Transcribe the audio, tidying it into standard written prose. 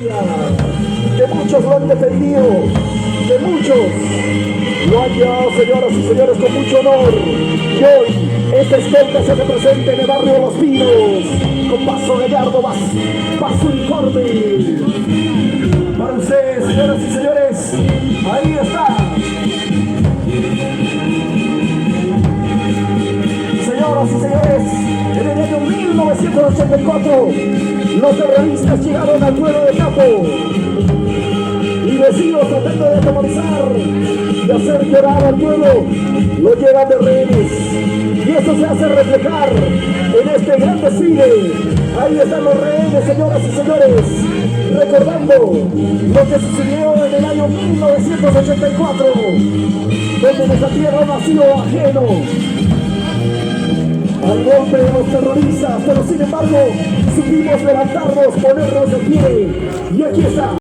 Que muchos lo han defendido, que muchos lo han llevado, señoras y señores, con mucho honor. Y hoy esta escolta se hace presente en el barrio Los Pinos, con paso gallardo, paso uniforme. Para ustedes, señoras y señores, ahí está. Señoras y señores, en el año 1984, los terroristas llegaron al pueblo de Capo y vecinos, tratando de atemorizar y hacer llorar al pueblo, lo llevan de rehenes. Y esto se hace reflejar en este gran desfile. Ahí están los rehenes, señoras y señores, recordando lo que sucedió en el año 1984, donde nuestra tierra nació ajeno al golpe de los terroristas, pero sin embargo supimos levantarnos, ponernos de pie, y aquí está.